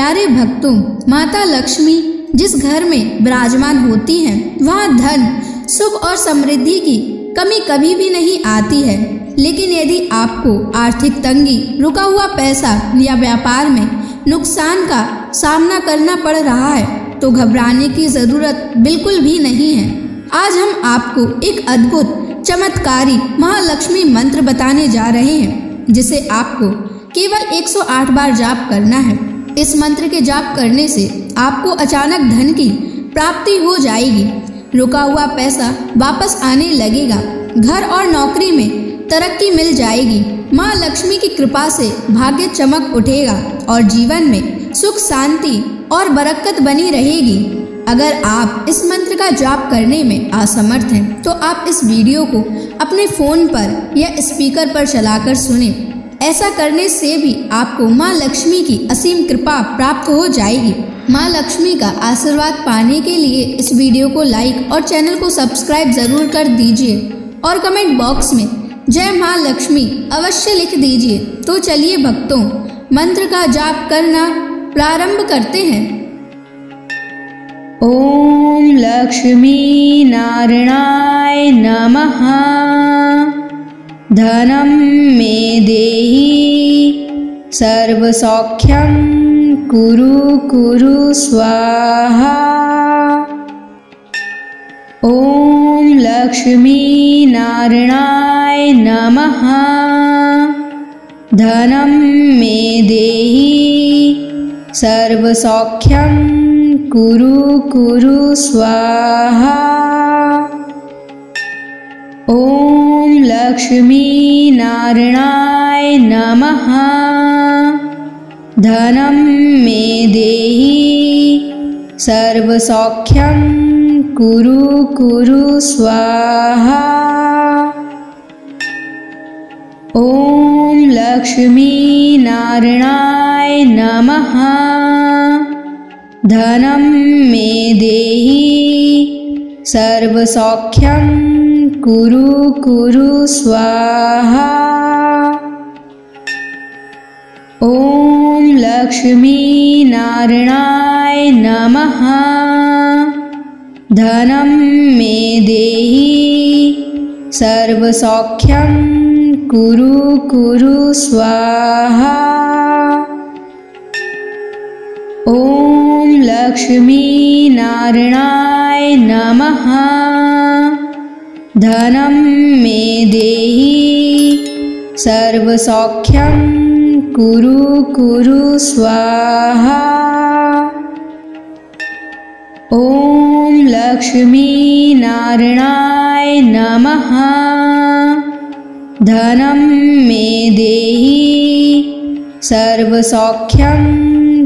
प्यारे भक्तों, माता लक्ष्मी जिस घर में विराजमान होती हैं, वहाँ धन, सुख और समृद्धि की कमी कभी भी नहीं आती है। लेकिन यदि आपको आर्थिक तंगी, रुका हुआ पैसा या व्यापार में नुकसान का सामना करना पड़ रहा है तो घबराने की जरूरत बिल्कुल भी नहीं है। आज हम आपको एक अद्भुत चमत्कारी महालक्ष्मी मंत्र बताने जा रहे हैं, जिसे आपको केवल 108 बार जाप करना है। इस मंत्र के जाप करने से आपको अचानक धन की प्राप्ति हो जाएगी, रुका हुआ पैसा वापस आने लगेगा, घर और नौकरी में तरक्की मिल जाएगी, माँ लक्ष्मी की कृपा से भाग्य चमक उठेगा और जीवन में सुख, शांति और बरकत बनी रहेगी। अगर आप इस मंत्र का जाप करने में असमर्थ हैं, तो आप इस वीडियो को अपने फोन पर या स्पीकर पर चलाकर सुनें। ऐसा करने से भी आपको माँ लक्ष्मी की असीम कृपा प्राप्त हो जाएगी। माँ लक्ष्मी का आशीर्वाद पाने के लिए इस वीडियो को लाइक और चैनल को सब्सक्राइब जरूर कर दीजिए और कमेंट बॉक्स में जय माँ लक्ष्मी अवश्य लिख दीजिए। तो चलिए भक्तों, मंत्र का जाप करना प्रारंभ करते हैं। ओम लक्ष्मी नारायणाय नमः। धनं मे देहि सर्वसौख्यं कुरु कुरु स्वाहा। ओम लक्ष्मी नारायणाय नमः। धनं मे देहि सर्वसौख्यं कुरु कुरु स्वाहा। ओम लक्ष्मी नारायणाय नमः। धनं मे देहि सर्वसौख्यं कुरु कुरु स्वाहा। ओम लक्ष्मी नारायणाय नमः। धनं मे देहि सर्वसौख्यं कुरु कुरु स्वाहा। ओम लक्ष्मी नारायणाय नमः। धनं मे देहि सर्वसौख्यं कुरु कुरु स्वाहा। ओम लक्ष्मी नारायणाय नमः। धनं मे देहि सर्वसौख्यं कुरु कुरु स्वाहा। ओम लक्ष्मी नारायणाय नमः। धनं मे देहि सर्वसौख्यं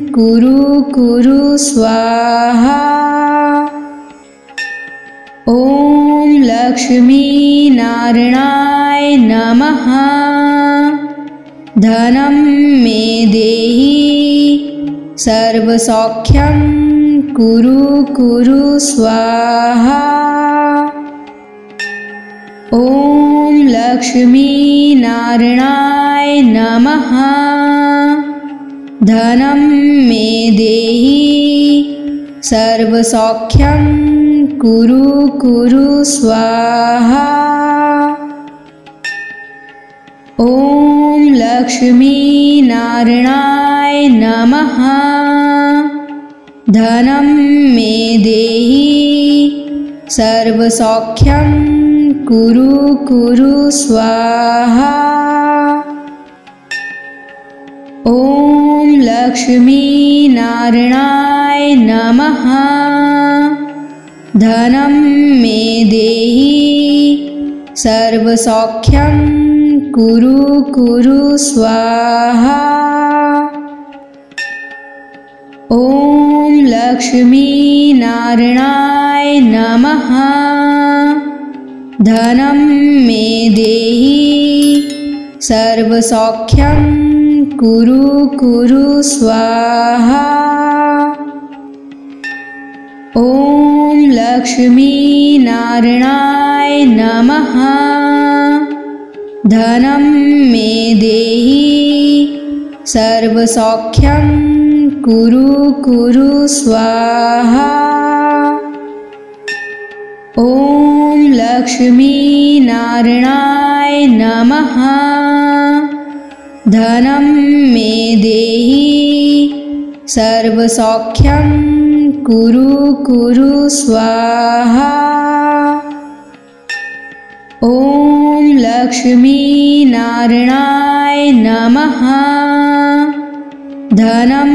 कुरु कुरु स्वाहा। ओम लक्ष्मी नारायणाय नमः। धनं मे देहि सर्वसौख्यं कुरु कुरु स्वाहा। ओम लक्ष्मी नारायणाय नमः। धनं मे देहि सर्वसौख्यं कुरु कुरु स्वाहा। ओम लक्ष्मी नारायणाय नमः। धनं मे देहि सर्वसौख्यं कुरु कुरु स्वाहा। ओम लक्ष्मी नारायणाय नमः। धनं मे देहि सर्वसौख्यं कुरु कुरु स्वाहा। ओम लक्ष्मी नारायणाय नमः। धनं मे देहि सर्वसौख्यं कुरु कुरु स्वाहा। ओम लक्ष्मी नारायणाय नमः। धनं मे देहि सर्वसौख्यं कुरु कुरु स्वाहा। ॐ लक्ष्मीनारायणाय नमः। धनं मे देहि सर्वसौख्यं कुरु कुरु स्वाहा। ॐ लक्ष्मीनारायणाय नमः। धनं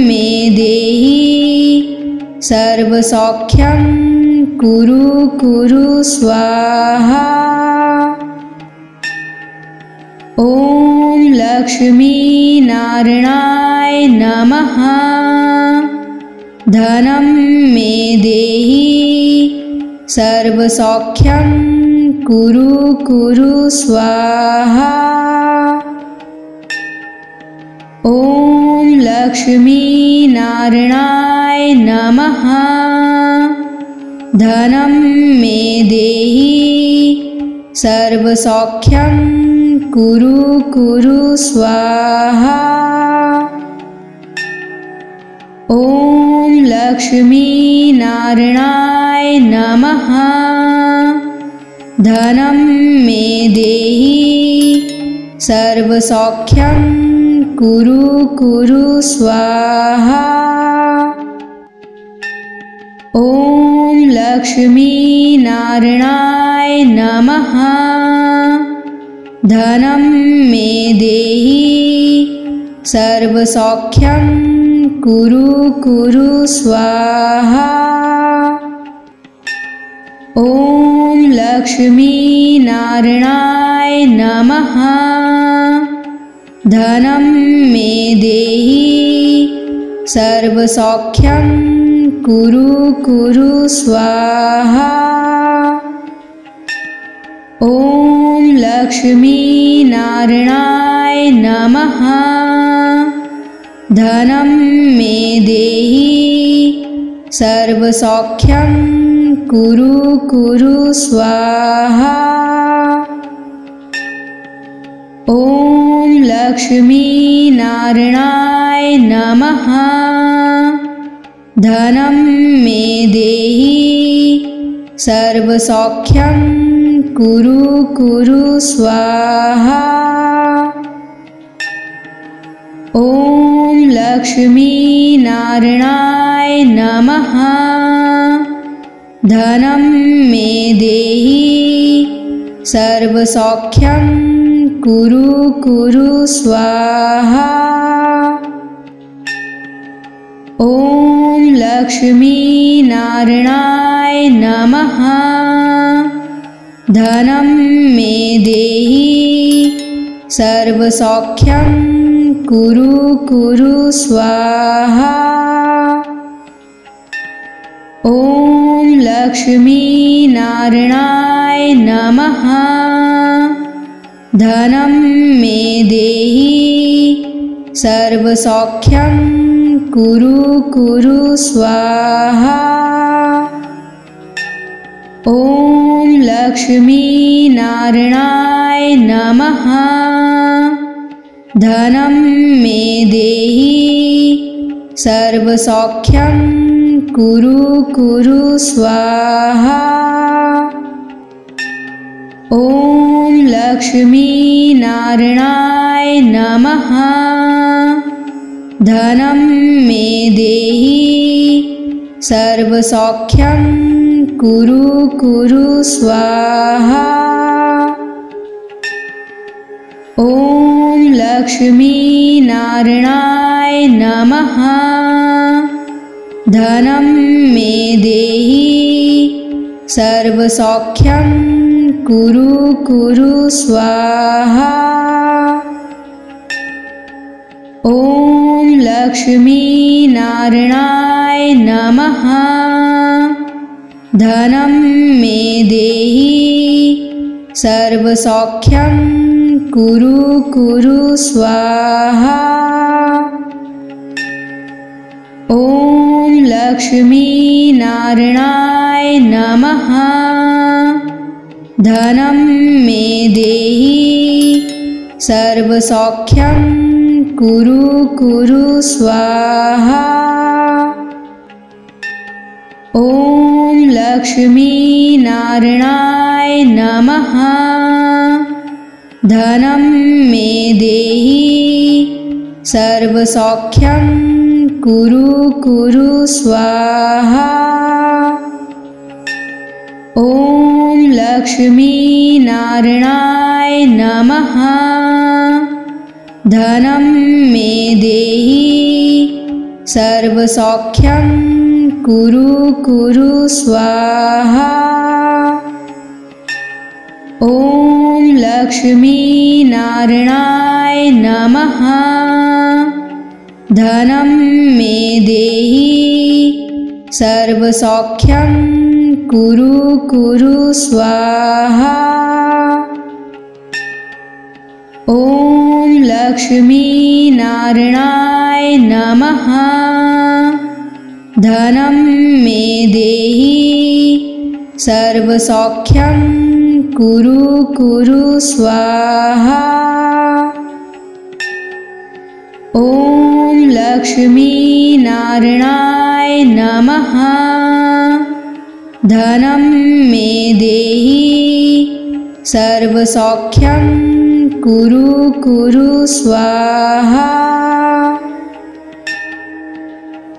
मे देहि सर्वसौख्यं कुरु कुरु स्वाहा। ॐ लक्ष्मीनारायणाय नमः। धनं मे देहि सर्वसौख्यं कुरु कुरु स्वाहा। ॐ लक्ष्मीनारायणाय नमः। धनं मे देहि सर्वसौख्यं कुरु कुरु स्वाहा। ॐ लक्ष्मीनारायणाय नमः। धनं मे देहि सर्वसौख्यं कुरु कुरु स्वाहा। ॐ लक्ष्मीनारायणाय नमः। धनं मे देहि सर्वसौख्यं कुरु कुरु स्वाहा। ॐ लक्ष्मीनारायणाय नमः। धनं मे देहि सर्वसौख्यं कुरु कुरु स्वाहा। ॐ लक्ष्मीनारायणाय नमः। धनं मे देहि सर्वसौख्यं कुरु कुरु स्वाहा। ॐ लक्ष्मीनारायणाय नमः। धनं मे देहि सर्वसौख्यं कुरु कुरु स्वाहा। ॐ लक्ष्मीनारायणाय नमः। धनं मे देहि सर्वसौख्यं कुरु कुरु स्वाहा। ॐ लक्ष्मीनारायणाय नमः। धनं मे देहि सर्वसौख्यं कुरु कुरु स्वाहा। ॐ लक्ष्मीनारायणाय नमः। धनं मे देहि सर्वसौख्यं कुरु कुरु स्वाहा। ॐ लक्ष्मीनारायणाय नमः। धनं मे देहि सर्वसौख्यं कुरु कुरु स्वाहा। ॐ लक्ष्मीनारायणाय नमः। धनं मे देहि सर्वसौख्यं कुरु कुरु स्वाहा। ॐ लक्ष्मीनारायणाय नमः। धनं मे देहि सर्वसौख्यं कुरु कुरु स्वाहा। ॐ लक्ष्मीनारायणाय नमः। धनं मे देहि सर्वसौख्यं कुरु कुरु स्वाहा। ॐ लक्ष्मीनारायणाय नमः। धनं मे देहि सर्वसौख्यं कुरु कुरु स्वाहा। ॐ लक्ष्मी नारायणाय नमः। धनं मे देहि सर्वसौख्यं कुरु कुरु स्वाहा। ॐ लक्ष्मी नारायणाय नमः। धनं मे देहि सर्वसौख्यं कुरु कुरु स्वाहा। ॐ लक्ष्मी नारायणाय नमः। धनं मे देहि सर्वसौख्यं कुरु कुरु स्वाहा। ॐ लक्ष्मी नारायणाय नमः। धनं मे देहि सर्वसौख्यं कुरु कुरु स्वाहा। ॐ लक्ष्मी नारायणाय नमः। धनं मे देहि सर्वसौख्यं कुरु कुरु स्वाहा।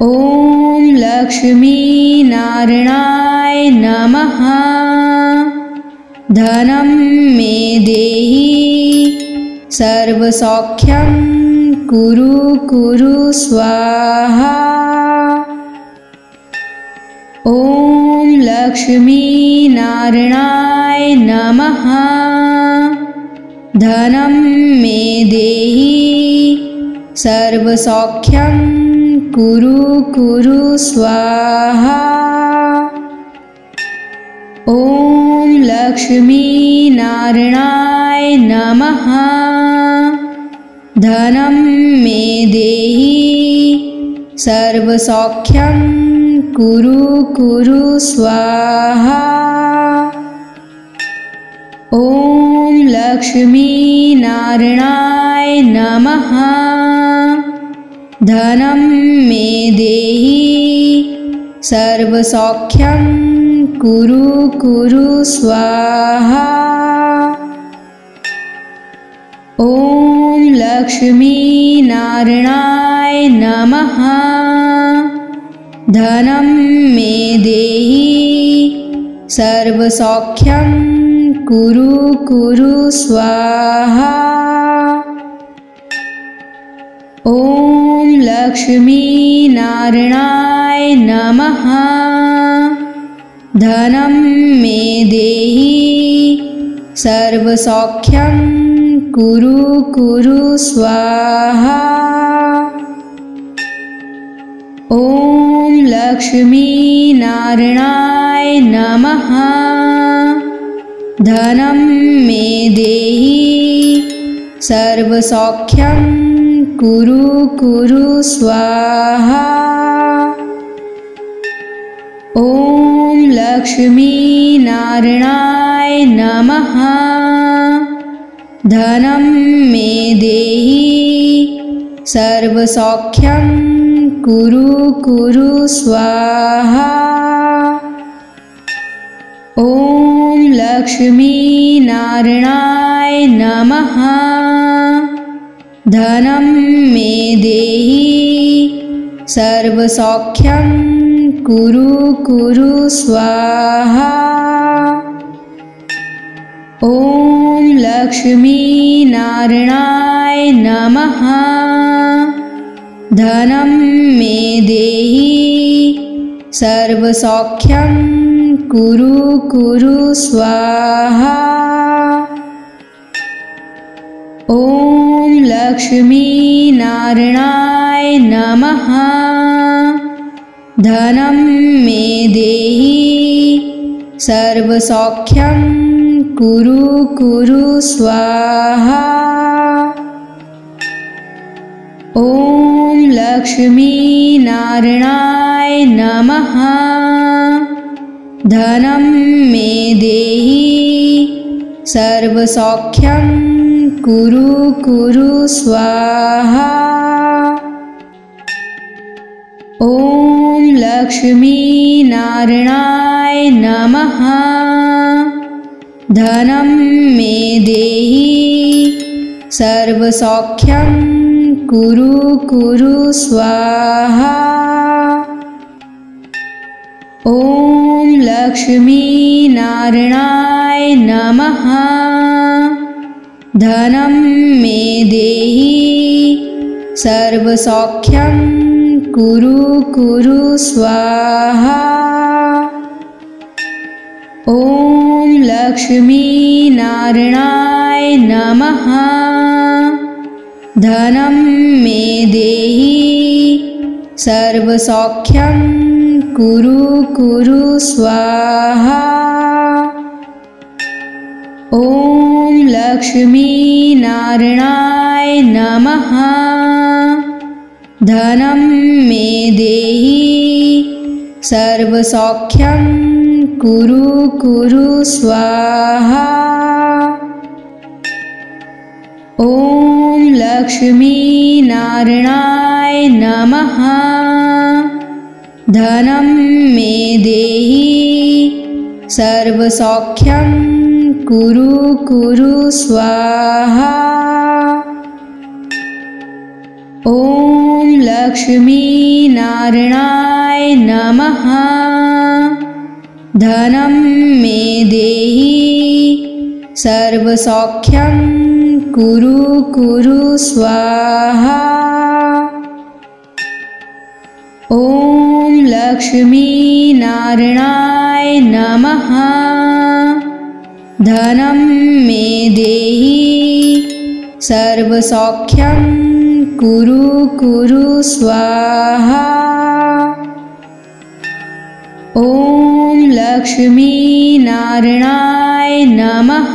ॐ लक्ष्मी नारायणाय नमः। धनं मे देहि सर्वसौख्यं कुरु कुरु स्वाहा। ॐ लक्ष्मी नारायणाय नमः। धनं मे देहि सर्वसौख्यं कुरु कुरु स्वाहा। ॐ लक्ष्मी नारायणाय नमः। धनं मे देहि सर्वसौख्यं कुरु कुरु स्वाहा। ॐ लक्ष्मी नारायणाय नमः। धनं मे देहि सर्वसौख्यं कुरु कुरु स्वाहा। ॐ लक्ष्मी नारायणाय नमः। धनं मे देहि सर्वसौख्यं कुरु कुरु स्वाहा। ॐ लक्ष्मी नारायणाय नमः। धनं मे देहि सर्वसौख्यं कुरु कुरु स्वाहा। ॐ लक्ष्मी नारायणाय नमः। धनं मे देहि सर्वसौख्यं कुरु कुरु स्वाहा। ॐ लक्ष्मी नारायणाय नमः। धनं मे देहि सर्वसौख्यं कुरु कुरु स्वाहा। ॐ लक्ष्मी नारायणाय नमः। धनं मे देहि सर्वसौख्यं कुरु कुरु स्वाहा। ॐ लक्ष्मी नारायणाय नमः। धनं मे देहि सर्वसौख्यं कुरु कुरु स्वाहा। ॐ लक्ष्मी नारायणाय नमः। धनं मे देहि सर्वसौख्यं कुरु कुरु स्वाहा। ॐ लक्ष्मी नारायणाय नमः। धनं मे देहि सर्वसौख्यं कुरु कुरु स्वाहा। ॐ लक्ष्मीनारायणाय नमः। धनं मे देहि सर्वसौख्यं कुरु कुरु स्वाहा। ॐ लक्ष्मीनारायणाय नमः। धनं मे देहि सर्वसौख्यं कुरु कुरु स्वाहा। ॐ लक्ष्मीनारायणाय नमः। धनं मे देहि सर्वसौख्यं कुरु कुरु स्वाहा। ॐ लक्ष्मीनारायणाय नमः। धनं मे देहि सर्वसौख्यं कुरु कुरु स्वाहा। ॐ लक्ष्मीनारायणाय नमः। धनं मे देहि सर्वसौख्यं कुरु कुरु स्वाहा। ॐ लक्ष्मीनारायणाय नमः। धनं मे देहि सर्वसौख्यं कुरु कुरु स्वाहा। ॐ लक्ष्मीनारायणाय नमः। धनं मे देहि सर्वसौख्यं कुरु कुरु स्वाहा। ॐ लक्ष्मीनारायणाय नमः।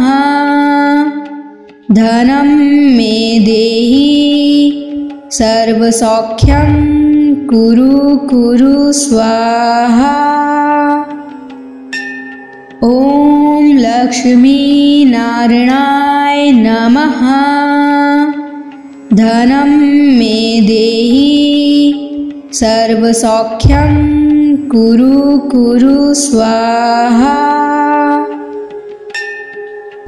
धनं मे देहि सर्वसौख्यं कुरु कुरु स्वाहा। ॐ लक्ष्मीनारायणाय नमः। धनं मे देहि सर्वसौख्यं कुरु कुरु स्वाहा।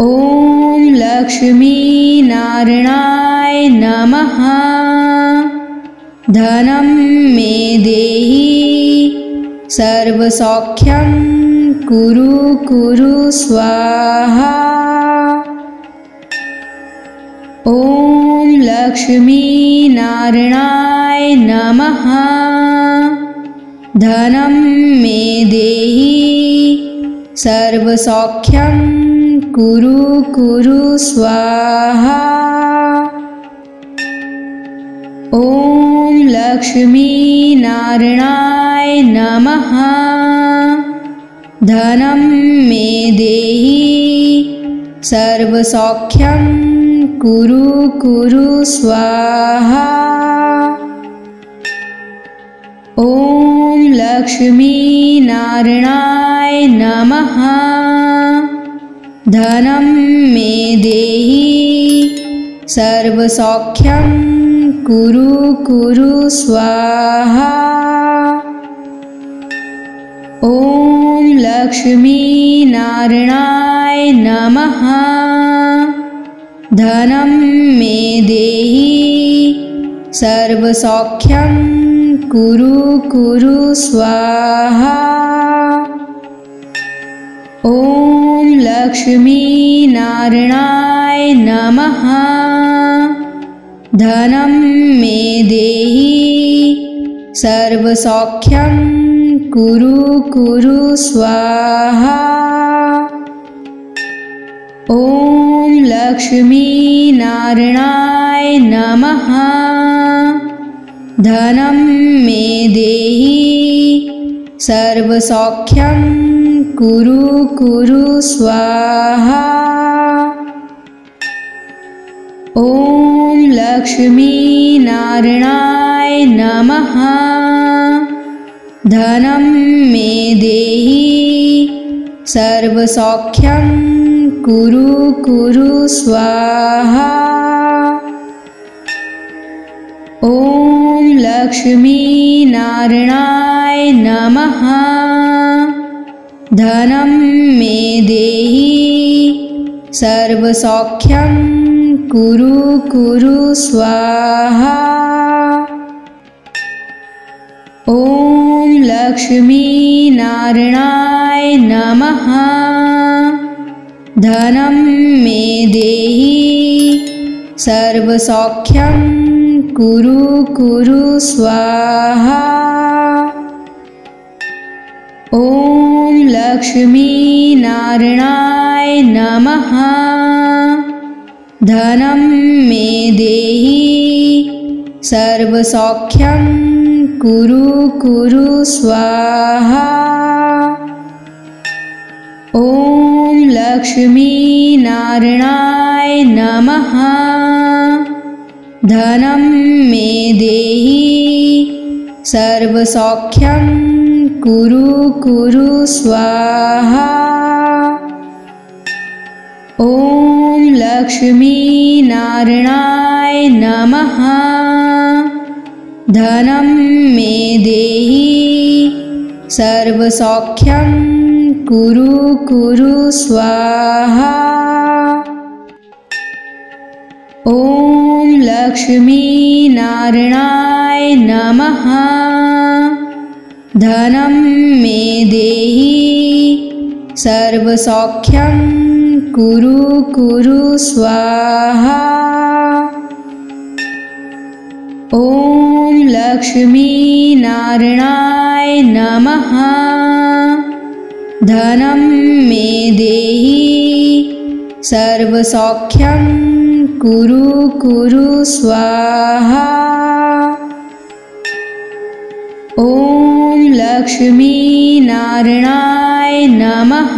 ॐ लक्ष्मीनारायणाय नमः। धनं मे देहि सर्वसौख्यं कुरु कुरु स्वाहा। ॐ लक्ष्मीनारायणाय नमः। धनं मे देहि सर्वसौख्यं कुरु कुरु स्वाहा। ॐ लक्ष्मीनारायणाय नमः। धनं मे देहि सर्वसौख्यं कुरु कुरु स्वाहा। ॐ लक्ष्मीनारायणाय नमः। धनं मे देहि सर्वसौख्यं कुरु कुरु स्वाहा। ॐ लक्ष्मीनारायणाय नमः। धनं मे देहि सर्वसौख्यं कुरु कुरु स्वाहा। ॐ लक्ष्मीनारायणाय नमः। धनं मे देहि सर्वसौख्यं कुरु कुरु स्वाहा। ॐ लक्ष्मीनारायणाय नमः। धनं मे देहि सर्वसौख्यं कुरु कुरु स्वाहा। ॐ लक्ष्मीनारायणाय नमः। धनं मे देहि सर्वसौख्यं कुरु कुरु स्वाहा। ॐ लक्ष्मी नारायणाय नमः। धनं मे देहि सर्वसौख्यं कुरु कुरु स्वाहा। ॐ लक्ष्मी नारायणाय नमः। धनं मे देहि सर्वसौख्यं कुरु कुरु स्वाहा। ॐ लक्ष्मी नारायणाय नमः। धनं मे देहि सर्वसौख्यं कुरु कुरु स्वाहा। ॐ लक्ष्मी नारायणाय नमः। धनं मे देहि सर्वसौख्यं कुरु कुरु स्वाहा। ॐ लक्ष्मी नारायणाय नमः। धनं मे देहि सर्वसौख्यं कुरु कुरु स्वाहा। ॐ लक्ष्मी नारायणाय नमः। धनं मे देहि सर्वसौख्यं कुरु कुरु स्वाहा। ॐ लक्ष्मी नारायणाय नमः। धनं मे देहि सर्वसौख्यं कुरु कुरु स्वाहा। ॐ लक्ष्मी नारायणाय नमः।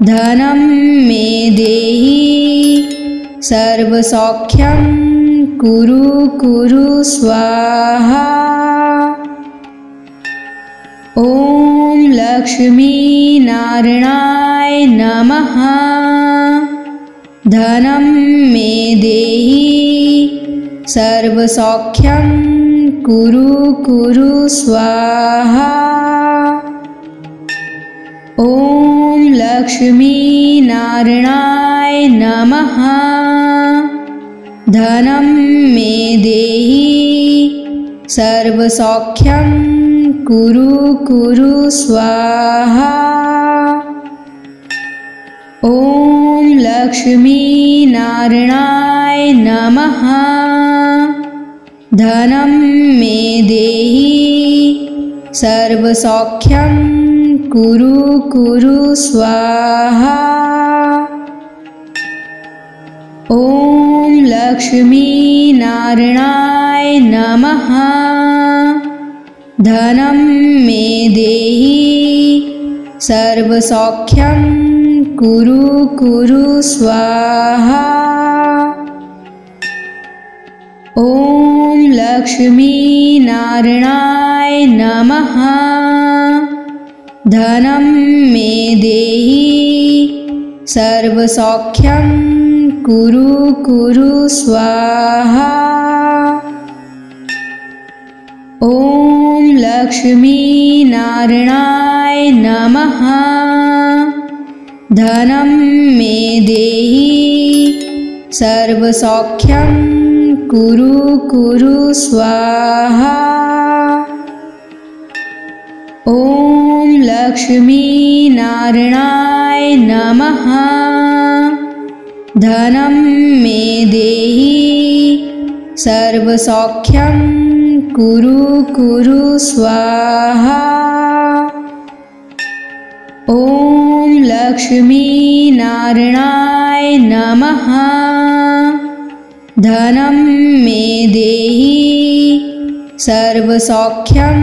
धनं मे देहि सर्वसौख्यं कुरु कुरु स्वाहा। ॐ लक्ष्मी नारायणाय नमः। धनं मे देहि सर्वसौख्यं कुरु कुरु स्वाहा। ॐ लक्ष्मी नारायणाय नमः। धनं मे देहि सर्वसौख्यं कुरु कुरु स्वाहा। ॐ लक्ष्मी नारायणाय नमः। धनं मे देहि सर्वसौख्यं कुरु कुरु स्वाहा। ॐ लक्ष्मी नारायणाय नमः। धनं मे देहि सर्वसौख्यं कुरु कुरु स्वाहा। ॐ लक्ष्मी नारायणाय नमः। धनं मे देहि सर्वसौख्यं कुरु कुरु स्वाहा। ॐ लक्ष्मी नारायणाय नमः। धनं मे देहि सर्वसौख्यं कुरु कुरु स्वाहा। ॐ लक्ष्मी नारायणाय नमः। धनं मे देहि सर्वसौख्यं कुरु कुरु स्वाहा। ॐ लक्ष्मी नारायणाय नमः। धनं मे देहि सर्वसौख्यं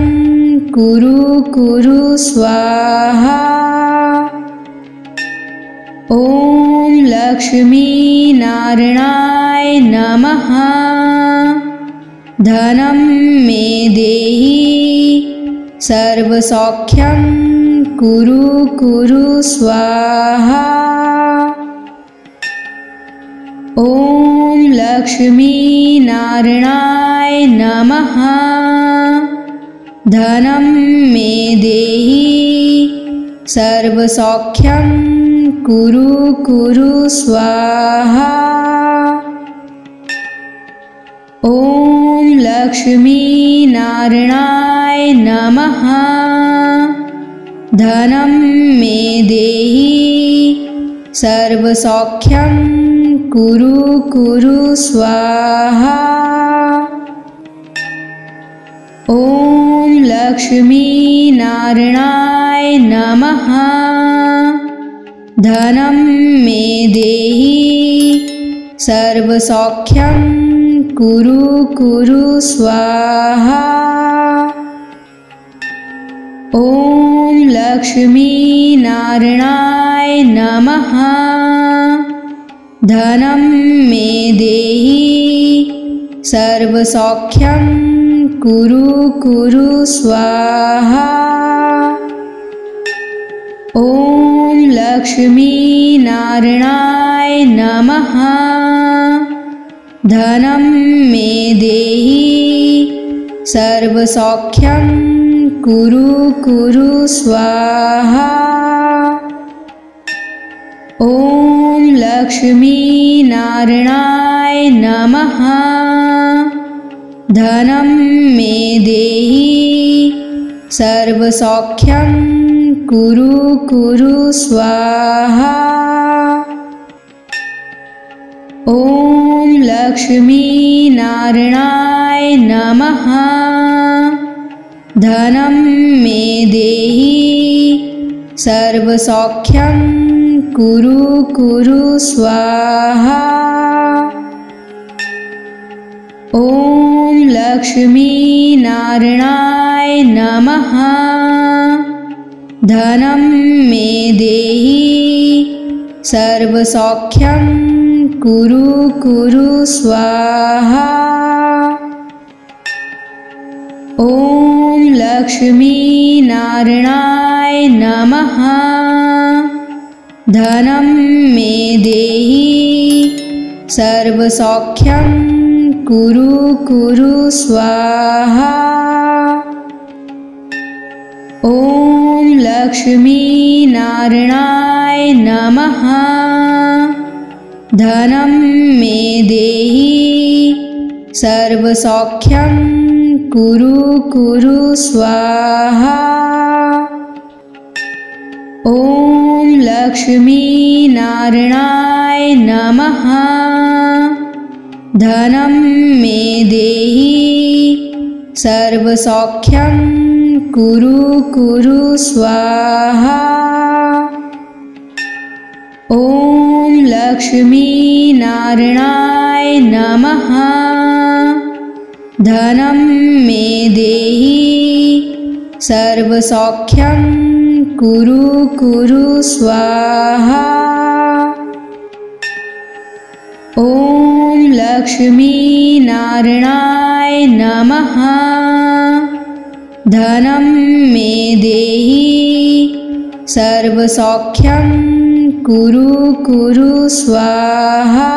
कुरु कुरु स्वाहा। ॐ लक्ष्मी नारायणाय नमः। धनं मे देहि सर्वसौख्यं कुरु कुरु स्वाहा। ॐ लक्ष्मीनारायणाय नमः। धनं मे देहि सर्वसौख्यं कुरु कुरु स्वाहा। ॐ लक्ष्मीनारायणाय नमः। धनं मे देहि सर्वसौख्यं कुरु कुरु स्वाहा। ॐ लक्ष्मीनारायणाय नमः। धनं मे देहि सर्वसौख्यं कुरु कुरु स्वाहा। ॐ लक्ष्मीनारायणाय नमः। धनं मे देहि सर्वसौख्यं कुरु कुरु स्वाहा। ॐ लक्ष्मीनारायणाय नमः। धनं मे देहि सर्वसौख्यं कुरु कुरु स्वाहा। ॐ लक्ष्मीनारायणाय नमः। धनं मे देहि सर्वसौख्यं कुरु कुरु स्वाहा। ॐ लक्ष्मीनारायणाय नमः। धनं मे देहि सर्वसौख्यं कुरु कुरु स्वाहा। ॐ लक्ष्मीनारायणाय नमः। धनं मे देहि सर्वसौख्यं कुरु कुरु स्वाहा। ॐ लक्ष्मीनारायणाय नमः। धनं मे देहि सर्वसौख्यं कुरु कुरु स्वाहा। ॐ लक्ष्मीनारायणाय नमः। धनं मे देहि सर्वसौख्यं कुरु कुरु स्वाहा। ॐ लक्ष्मीनारायणाय नमः। धनं मे देहि सर्वसौख्यं कुरु कुरु स्वाहा। ॐ लक्ष्मीनारायणाय नमः। धनं मे देहि सर्वसौख्यं कुरु कुरु स्वाहा। ॐ लक्ष्मीनारायणाय नमः। धनं मे देहि सर्वसौख्यं कुरु कुरु स्वाहा।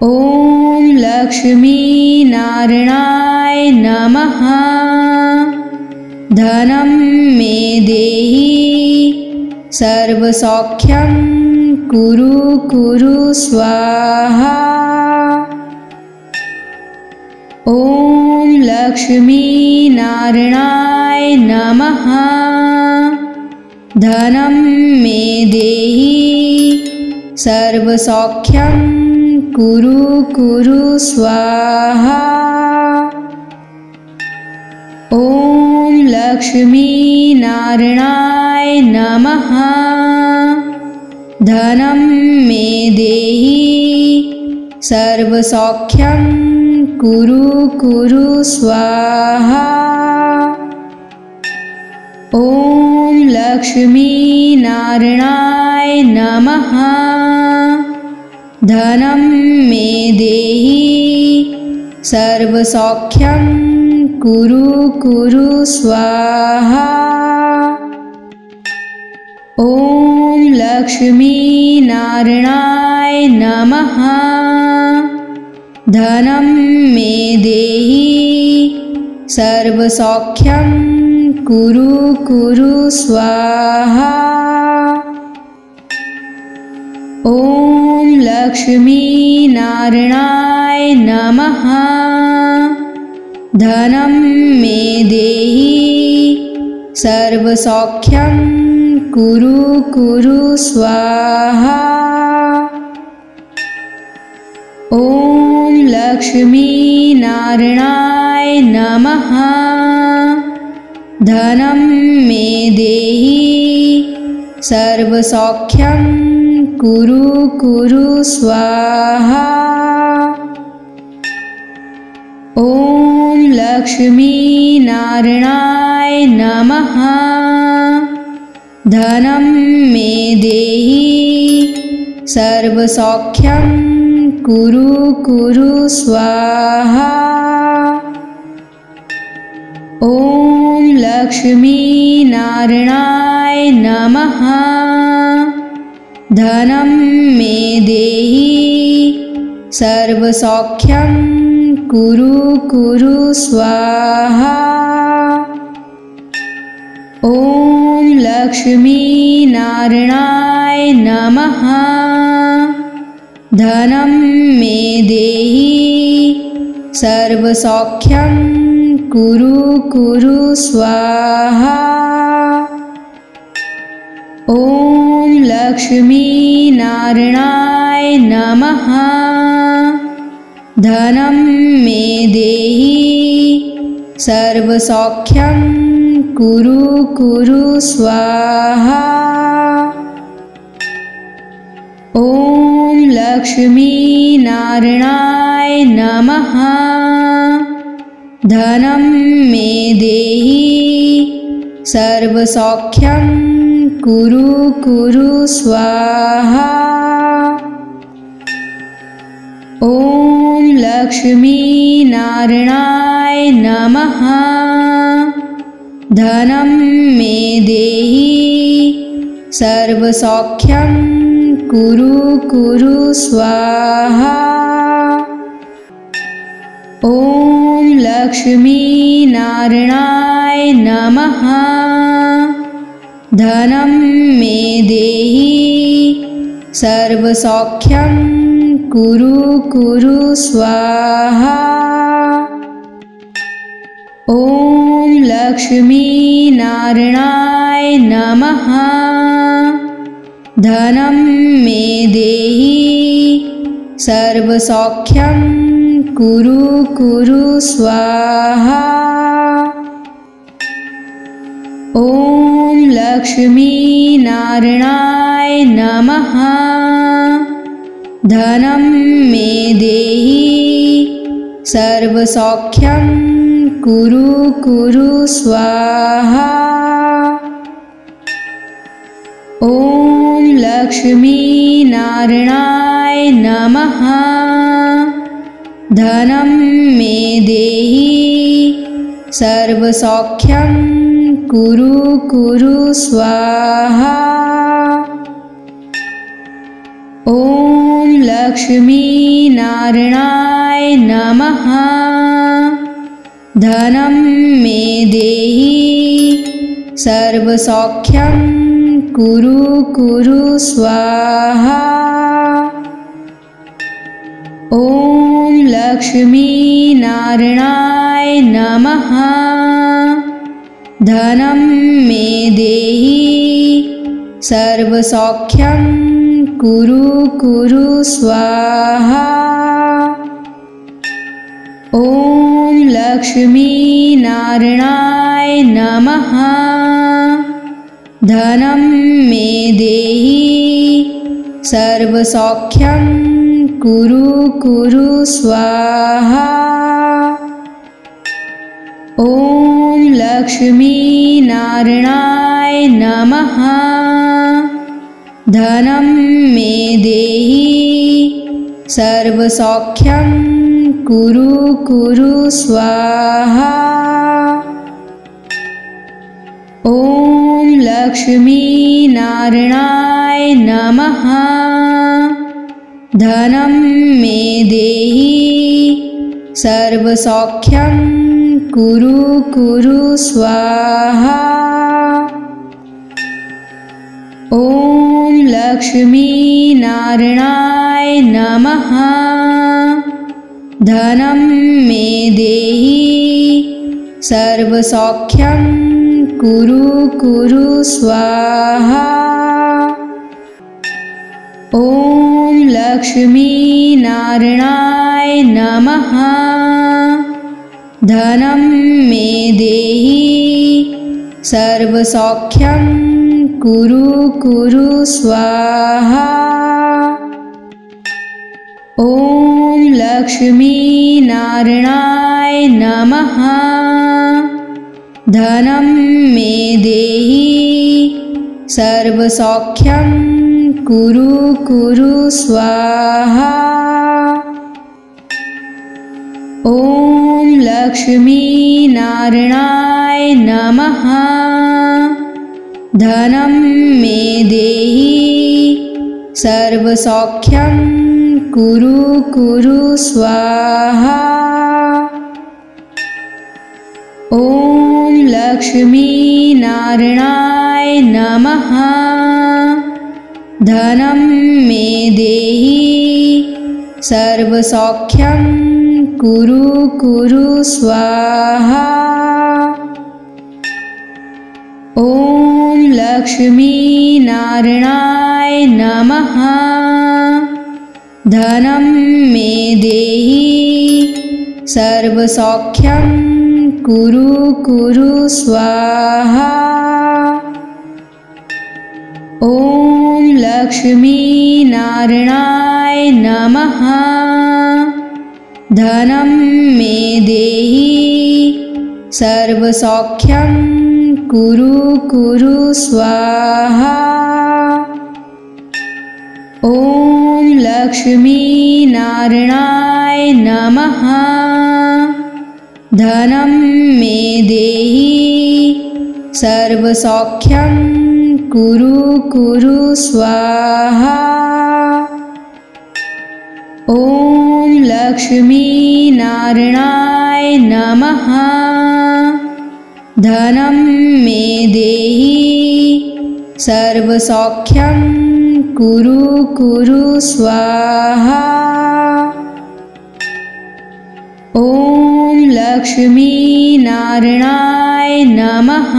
ॐ लक्ष्मीनारायणाय नमः। धनं मे देहि सर्वसौख्यं कुरु कुरु स्वाहा। ॐ लक्ष्मीनारायणाय नमः। धनं मे देहि सर्वसौख्यं कुरु कुरु स्वाहा। ॐ लक्ष्मीनारायणाय नमः। धनं मे देहि सर्वसौख्यं कुरु कुरु स्वाहा। ॐ लक्ष्मीनारायणाय नमः। धनं मे देहि सर्वसौख्यं कुरु कुरु स्वाहा। ॐ लक्ष्मी नारायणाय नमः। धनं मे देहि सर्वसौख्यं कुरु कुरु स्वाहा। ॐ लक्ष्मी नारायणाय नमः। धनं मे देहि सर्वसौख्यं कुरु कुरु स्वाहा। ॐ लक्ष्मी नारायणाय नमः। धनं मे देहि सर्वसौख्यं कुरु कुरु स्वाहा। ॐ लक्ष्मी नारायणाय नमः। धनं मे देहि सर्वसौख्यं कुरु कुरु स्वाहा। ॐ लक्ष्मी नारायणाय नमः। धनं मे देहि सर्वसौख्यं कुरु कुरु स्वाहा। ॐ लक्ष्मी नारायणाय नमः। धनं मे देहि सर्वसौख्यं कुरु कुरु स्वाहा। ॐ लक्ष्मी नारायणाय नमः। धनं मे देहि सर्वसौख्यं कुरु कुरु स्वाहा। ॐ लक्ष्मी नारायणाय नमः। धनं मे देहि सर्वसौख्यं कुरु कुरु स्वाहा। ॐ लक्ष्मी नारायणाय नमः। धनं मे देहि सर्वसौख्यं कुरु कुरु स्वाहा। ॐ लक्ष्मी नारायणाय नमः। धनं मे देहि सर्वसौख्यं कुरु कुरु स्वाहा। ॐ लक्ष्मी नारायणाय नमः। धनं मे देहि सर्वसौख्यं कुरु कुरु स्वाहा। ॐ लक्ष्मी नारायणाय नमः। धनं मे देहि सर्वसौख्यं कुरु कुरु स्वाहा। ॐ लक्ष्मी नारायणाय नमः। धनं मे देहि सर्वसौख्यं कुरु कुरु स्वाहा। ॐ लक्ष्मी नारायणाय नमः। धनं मे देहि सर्वसौख्यं कुरु कुरु स्वाहा। ॐ लक्ष्मी नारायणाय नमः। धनं मे देहि सर्वसौख्यं कुरु कुरु स्वाहा। ॐ लक्ष्मी नारायणाय नमः। धनं मे देहि सर्वसौख्यं कुरु कुरु स्वाहा। ॐ लक्ष्मी नारायणाय नमः। धनं मे देहि सर्वसौख्यं कुरु कुरु स्वाहा। ॐ लक्ष्मीनारायणाय नमः। धनं मे देहि सर्वसौख्यं कुरु कुरु स्वाहा। ॐ लक्ष्मीनारायणाय नमः। धनं मे देहि सर्वसौख्यं कुरु कुरु स्वाहा। ॐ लक्ष्मीनारायणाय नमः। धनं मे देहि सर्वसौख्यं कुरु कुरु स्वाहा। ॐ लक्ष्मीनारायणाय नमः। धनं मे देहि सर्वसौख्यं कुरु कुरु स्वाहा। ॐ लक्ष्मीनारायणाय नमः। धनं मे देहि सर्वसौख्यं कुरु कुरु स्वाहा। ॐ लक्ष्मीनारायणाय नमः। धनं मे देहि सर्वसौख्यं कुरु कुरु स्वाहा। ॐ लक्ष्मीनारायणाय नमः। धनं मे देहि सर्वसौख्यं कुरु कुरु स्वाहा। ॐ लक्ष्मीनारायणाय नमः। धनं मे देहि सर्वसौख्यं कुरु कुरु स्वाहा। ॐ लक्ष्मीनारायणाय नमः। धनं मे देहि सर्वसौख्यं कुरु कुरु स्वाहा। ॐ लक्ष्मीनारायणाय नमः। धनं मे देहि सर्वसौख्यं कुरु कुरु स्वाहा। ॐ लक्ष्मीनारायणाय नमः।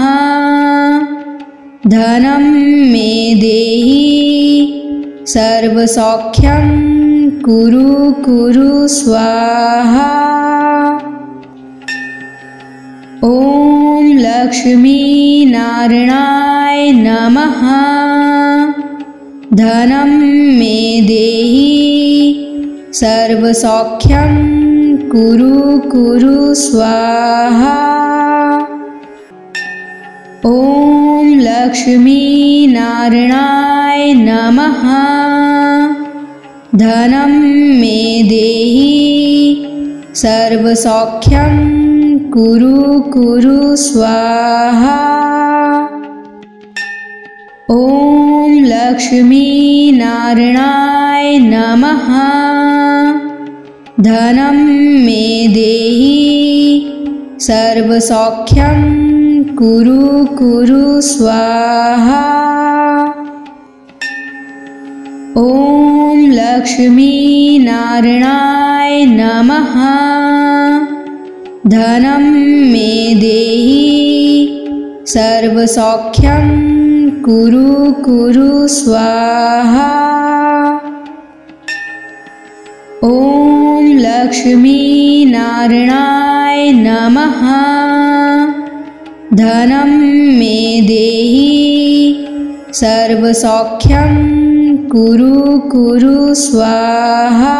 धनं मे देहि सर्वसौख्यं कुरु कुरु स्वाहा। ॐ लक्ष्मीनारायणाय नमः। धनं मे देहि सर्वसौख्यं कुरु कुरु स्वाहा। ॐ लक्ष्मीनारायणाय नमः। धनं मे देहि सर्वसौख्यं कुरु कुरु स्वाहा। ॐ लक्ष्मीनारायणाय नमः। धनं मे देहि सर्वसौख्यं कुरु कुरु स्वाहा। ॐ लक्ष्मीनारायणाय नमः। धनं मे देहि सर्वसौख्यं कुरु कुरु स्वाहा। ॐ लक्ष्मीनारायणाय नमः। धनं मे देहि सर्वसौख्यं कुरु कुरु स्वाहा।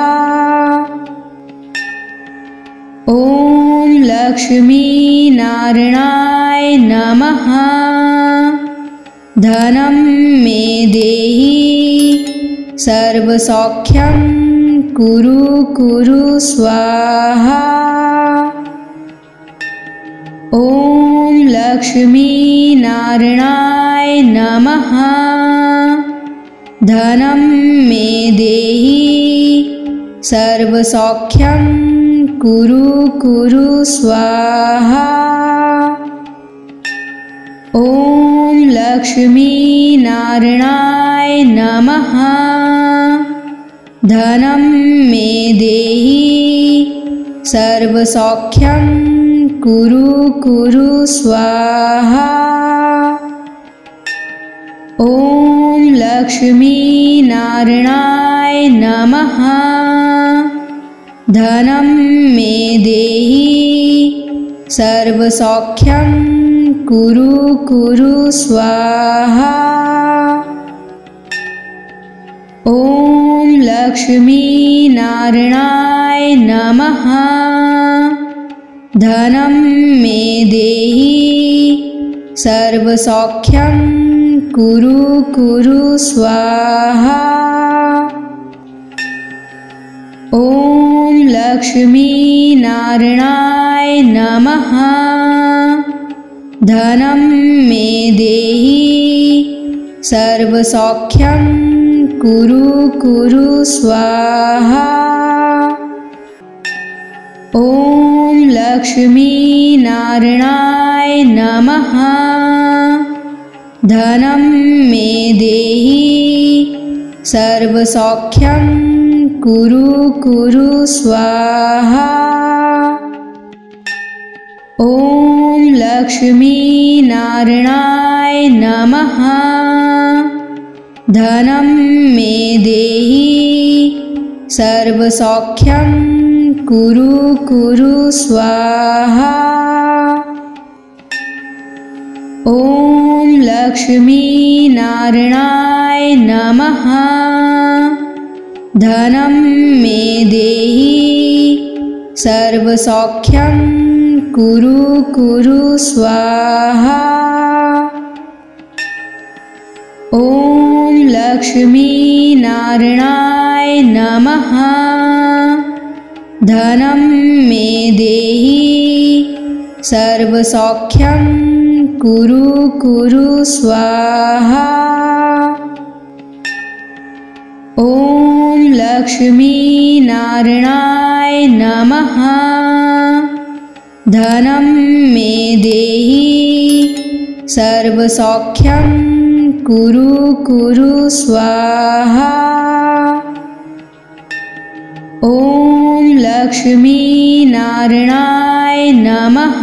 ॐ लक्ष्मीनारायणाय नमः। धनं मे देहि सर्वसौख्यं कुरु कुरु स्वाहा। ॐ लक्ष्मी नारायणाय नमः। धनं मे देहि सर्वसौख्यं कुरु कुरु स्वाहा। ॐ लक्ष्मी नारायणाय नमः। धनं मे देहि सर्वसौख्यं कुरु कुरु स्वाहा। ॐ लक्ष्मी नारायणाय नमः। धनं मे देहि सर्वसौख्यं कुरु कुरु स्वाहा। ॐ लक्ष्मी नारायणाय नमः। धनं मे देहि सर्वसौख्यं कुरु कुरु स्वाहा। ॐ लक्ष्मी नारायणाय नमः। धनं मे देहि सर्वसौख्यं कुरु कुरु स्वाहा। ॐ लक्ष्मी नारायणाय नमः। धनं मे देहि सर्वसौख्यं कुरु कुरु स्वाहा। ॐ लक्ष्मी नारायणाय नमः। धनं मे देहि सर्वसौख्यं कुरु कुरु स्वाहा। ॐ लक्ष्मी नारायणाय नमः। धनं मे देहि सर्वसौख्यं कुरु कुरु स्वाहा। ॐ लक्ष्मी नारायणाय नमः। धनं मे देहि सर्वसौख्यं कुरु कुरु स्वाहा। ॐ लक्ष्मी नारायणाय नमः। धनं मे देहि सर्वसौख्यं कुरु कुरु स्वाहा। ॐ लक्ष्मी नारायणाय नमः।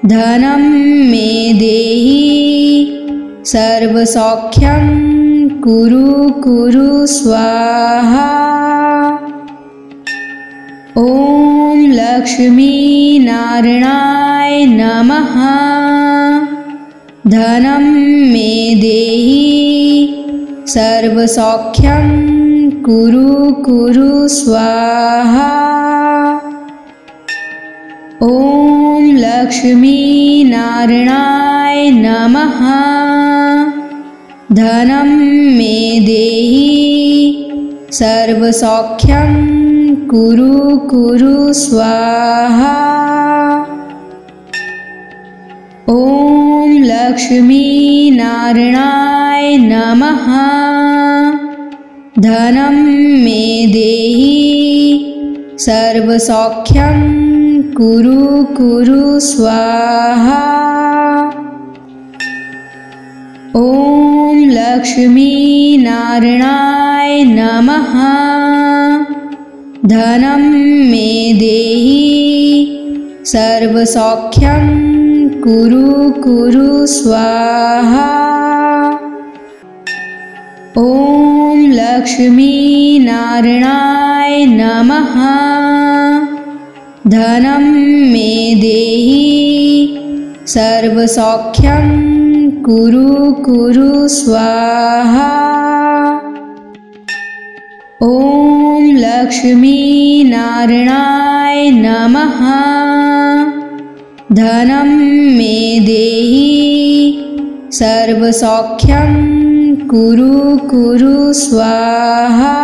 धनं मे देहि सर्वसौख्यं कुरु कुरु स्वाहा। ॐ लक्ष्मी नारायणाय नमः। धनं मे देहि सर्वसौख्यं कुरु कुरु स्वाहा। ॐ लक्ष्मी नारायणाय नमः। धनं मे देहि सर्वसौख्यं कुरु कुरु स्वाहा। ॐ लक्ष्मी नारायणाय नमः। धनं मे देहि सर्वसौख्यं कुरु कुरु स्वाहा। ॐ लक्ष्मी नारायणाय नमः। धनं मे देहि सर्वसौख्यं कुरु कुरु स्वाहा। ॐ लक्ष्मी नारायणाय नमः। धनं मे देहि सर्वसौख्यं कुरु कुरु स्वाहा। ॐ लक्ष्मी नारायणाय नमः। धनं मे देहि सर्वसौख्यं कुरु कुरु स्वाहा।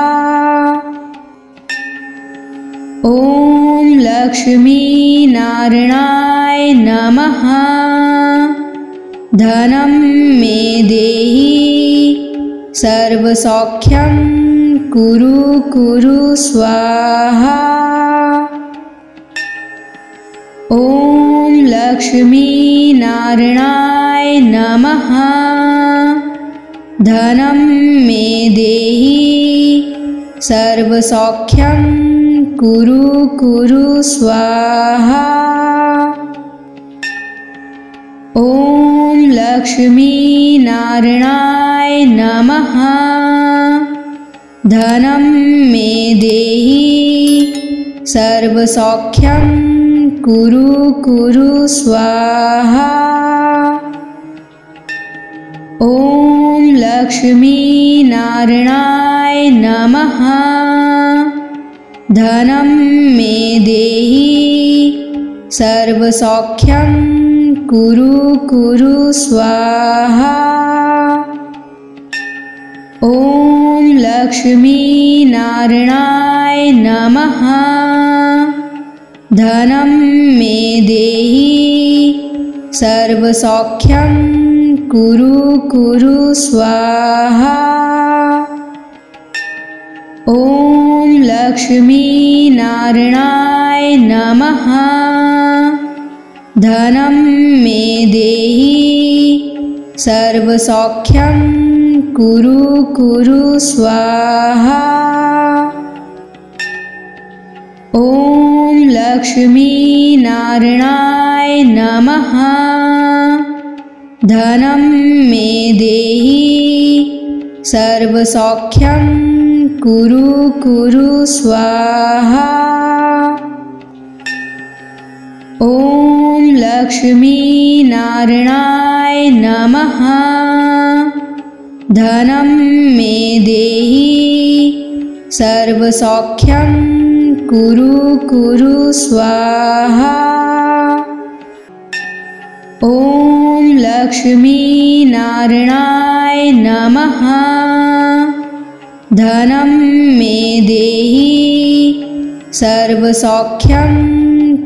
ॐ लक्ष्मी नारायणाय नमः। धनं मे देहि सर्वसौख्यं कुरु कुरु स्वाहा। ॐ लक्ष्मी नारायणाय नमः। धनं मे देहि सर्वसौख्यं कुरु कुरु स्वाहा। ॐ लक्ष्मी नारायणाय नमः। धनं मे देहि सर्वसौख्यं कुरु कुरु स्वाहा। ॐ लक्ष्मी नारायणाय नमः। धनं मे देहि सर्वसौख्यं कुरु कुरु स्वाहा। ॐ लक्ष्मी नारायणाय नमः। धनं मे देहि सर्वसौख्यं कुरु कुरु स्वाहा। ॐ लक्ष्मी नारायणाय नमः। धनं मे देहि सर्वसौख्यं कुरु कुरु स्वाहा। ॐ लक्ष्मी नारायणाय नमः। धनं मे देहि सर्वसौख्यं कुरु कुरु स्वाहा। ॐ लक्ष्मी नारायणाय नमः। धनं मे देहि सर्वसौख्यं कुरु कुरु स्वाहा। ॐ लक्ष्मी नारायणाय नमः। धनं मे देहि सर्वसौख्यं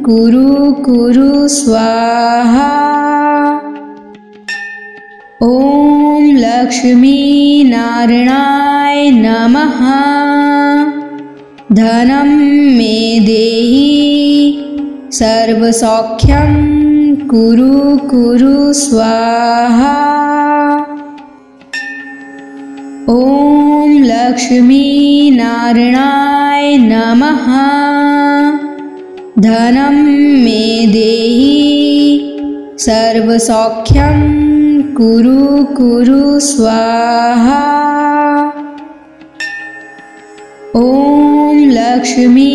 कुरु कुरु स्वाहा। ॐ लक्ष्मी नारायणाय नमः। धनं मे देहि सर्वसौख्यं कुरु कुरु स्वाहा। ॐ लक्ष्मी नारायणाय नमः। धनं मे देहि सर्वसौख्यं कुरु कुरु स्वाहा। ॐ लक्ष्मी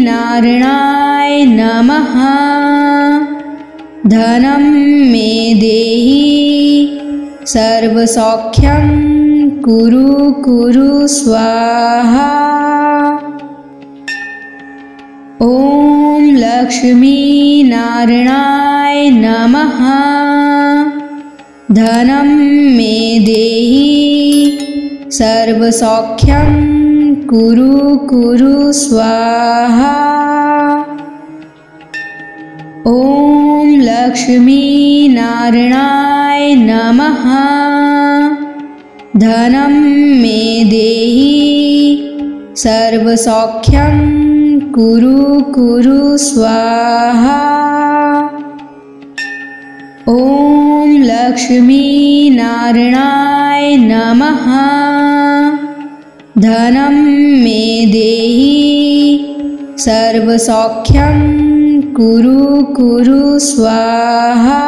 नारायणाय नमः। धनं मे देहि सर्वसौख्यं कुरु कुरु स्वाहा। ॐ लक्ष्मी नारायणाय नमः। धनं मे देहि सर्वसौख्यं कुरु कुरु स्वाहा। ॐ लक्ष्मी नारायणाय नमः। धनं मे देहि सर्वसौख्यं कुरु कुरु स्वाहा। ॐ लक्ष्मी नारायणाय नमः। धनं मे देहि सर्वसौख्यं कुरु कुरु स्वाहा।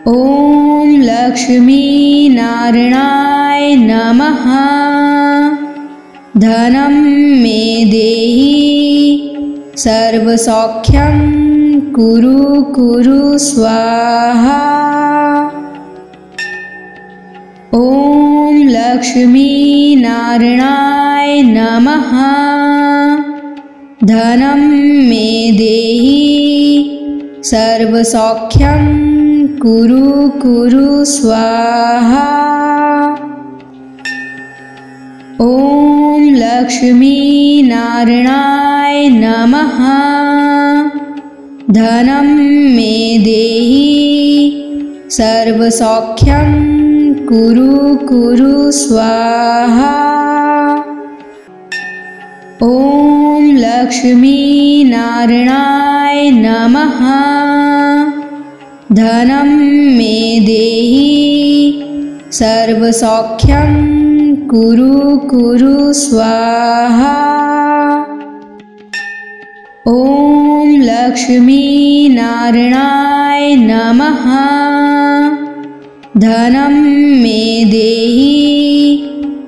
ॐ लक्ष्मी नारायणाय नमः। धनं मे देहि सर्वसौख्यं कुरु कुरु स्वाहा। ॐ लक्ष्मी नारायणाय नमः। धनं मे देहि सर्वसौख्यं कुरु कुरु स्वाहा। ॐ लक्ष्मी नारायणाय नमः। धनं मे देहि सर्वसौख्यं कुरु कुरु स्वाहा। ॐ लक्ष्मी नारायणाय नमः। धनं मे देहि सर्वसौख्यं कुरु कुरु स्वाहा। ॐ लक्ष्मी नारायणाय नमः। धनं मे देहि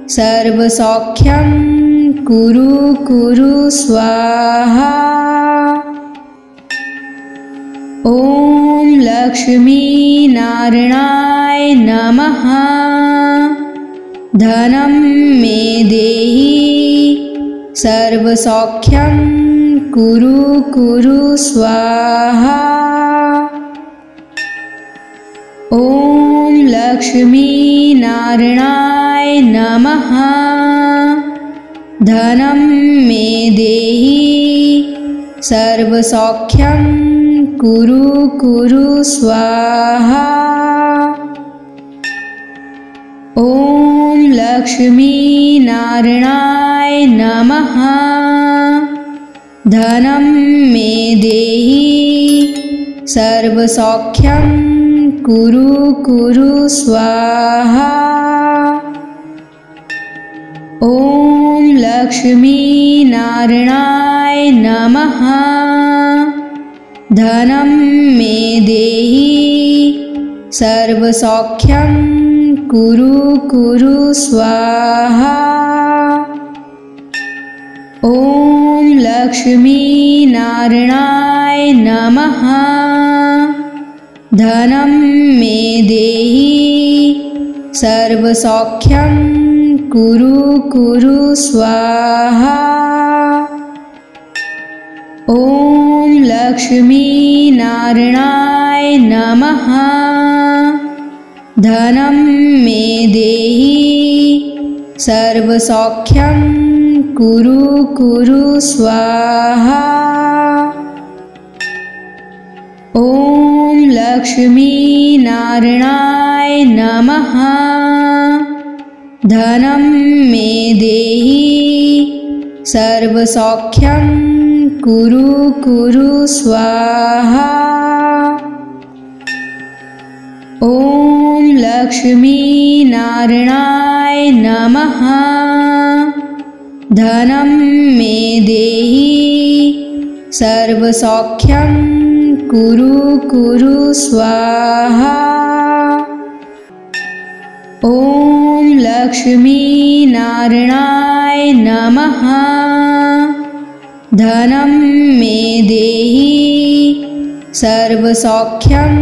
सर्वसौख्यं कुरु कुरु स्वाहा। ॐ लक्ष्मी नारायणाय नमः। धनं मे देहि सर्वसौख्यं कुरु कुरु स्वाहा। ॐ लक्ष्मी नारायणाय नमः। धनं मे देहि सर्वसौख्यं कुरु कुरु स्वाहा। ॐ लक्ष्मी नारायणाय नमः। धनं मे देहि सर्वसौख्यं कुरु कुरु स्वाहा। ॐ लक्ष्मी नारायणाय नमः। धनं मे देहि सर्वसौख्यं कुरु कुरु स्वाहा। ॐ लक्ष्मी नारायणाय नमः। धनं मे देहि सर्वसौख्यं कुरु कुरु स्वाहा। ॐ लक्ष्मी नारायणाय नमः। धनं मे देहि सर्वसौख्यं कुरु कुरु स्वाहा। ॐ लक्ष्मी नारायणाय नमः। धनं मे देहि सर्वसौख्यं कुरु कुरु स्वाहा। ॐ लक्ष्मी नारायणाय नमः। धनं मे देहि सर्वसौख्यं कुरु कुरु स्वाहा। ॐ लक्ष्मी नारायणाय नमः। धनं मे देहि सर्वसौख्यं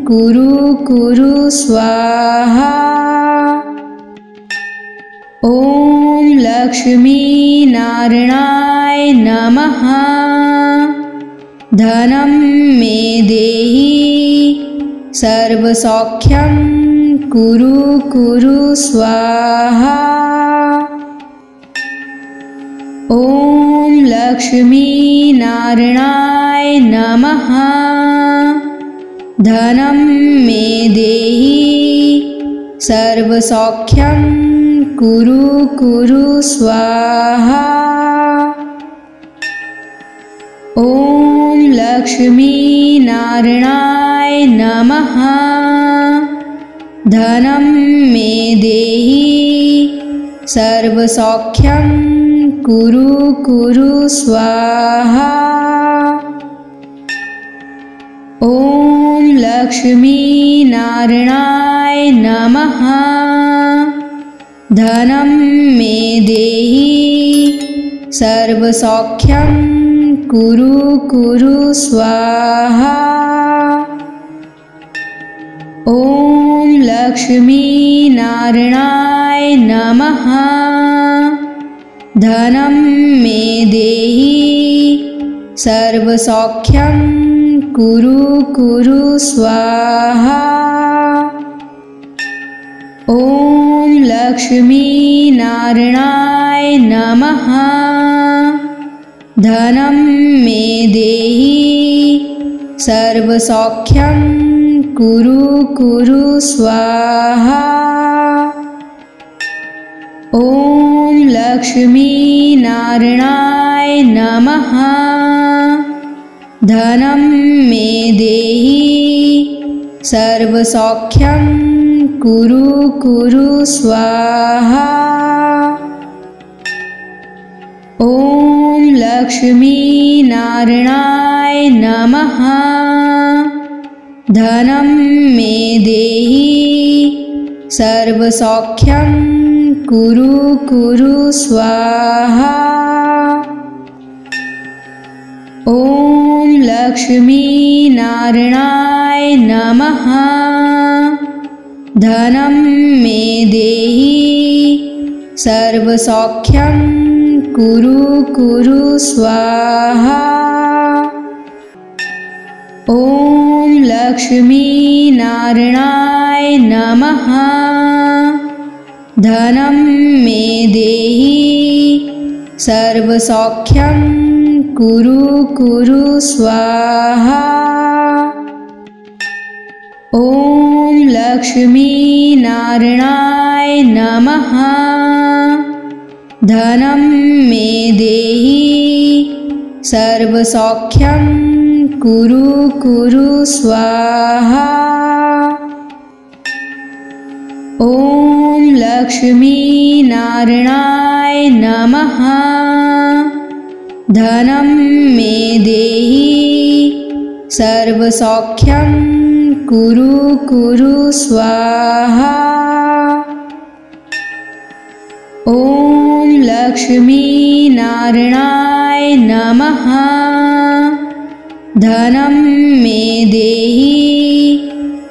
कुरु कुरु स्वाहा। ॐ लक्ष्मी नारायणाय नमः। धनं मे देहि सर्वसौख्यं कुरु कुरु स्वाहा। ॐ लक्ष्मी नारायणाय नमः। धनं मे देहि सर्वसौख्यं कुरु कुरु स्वाहा। ॐ लक्ष्मी नारायणाय नमः। धनं मे देहि सर्वसौख्यं कुरु कुरु स्वाहा। ॐ लक्ष्मी नारायणाय नमः। धनं मे देहि सर्वसौख्यं कुरु कुरु स्वाहा। ॐ लक्ष्मी नारायणाय नमः। धनं मे देहि सर्वसौख्यं कुरु कुरु स्वाहा। ॐ लक्ष्मी नारायणाय नमः। धनं मे देहि सर्वसौख्यं कुरु कुरु स्वाहा। ॐ लक्ष्मी नारायणाय नमः। धनं मे देहि सर्वसौख्यं कुरु कुरु स्वाहा। ॐ लक्ष्मी नारायणाय नमः। धनं मे देहि सर्वसौख्यं कुरु कुरु स्वाहा। ॐ लक्ष्मी नारायणाय नमः। धनं मे देहि सर्वसौख्यं कुरु कुरु स्वाहा। ॐ लक्ष्मी नारायणाय नमः। धनं मे देहि सर्वसौख्यं कुरु कुरु स्वाहा। ॐ लक्ष्मी नारायणाय नमः। धनं मे देहि सर्वसौख्यं कुरु कुरु स्वाहा। ॐ लक्ष्मी नारायणाय नमः। धनं मे देहि सर्वसौख्यं कुरु कुरु स्वाहा। ॐ लक्ष्मी नारायणाय नमः। धनं मे देहि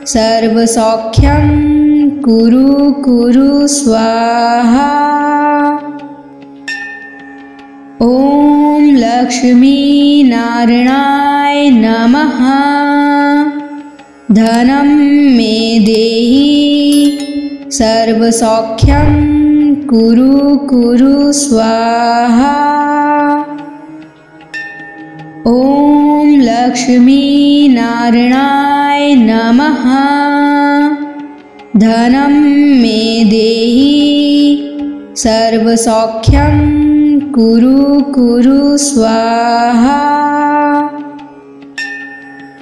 सर्वसौख्यं कुरु कुरु स्वाहा। ॐ लक्ष्मी नारायणाय नमः। धनं मे देहि सर्वसौख्यं कुरु कुरु स्वाहा। ॐ लक्ष्मी नारायणाय नमः। धनं मे देहि सर्वसौख्यं कुरु कुरु स्वाहा।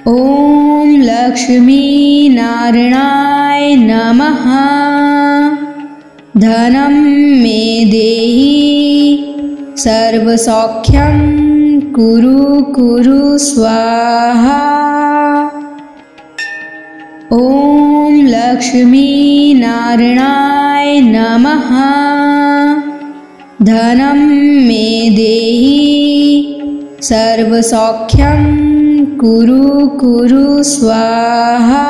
ॐ लक्ष्मी नारायणाय नमः। धनं मे देहि सर्वसौख्यं कुरु कुरु स्वाहा। ॐ लक्ष्मी नारायणाय नमः। धनं मे देहि सर्वसौख्यं कुरु कुरु स्वाहा।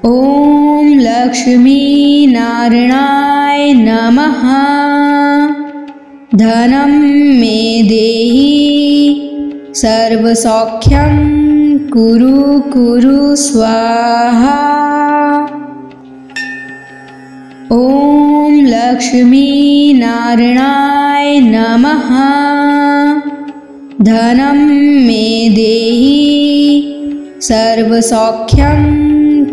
ॐ लक्ष्मी नारायणाय नमः। धनं मे देहि सर्वसौख्यं कुरु कुरु स्वाहा। ॐ लक्ष्मी नारायणाय नमः। धनं मे देहि सर्वसौख्यं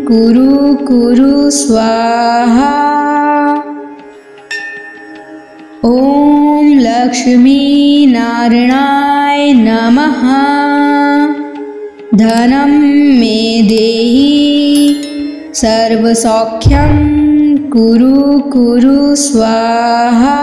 कुरु कुरु स्वाहा। ॐ लक्ष्मी नारायणाय नमः। धनं मे देहि सर्वसौख्यं कुरु कुरु स्वाहा।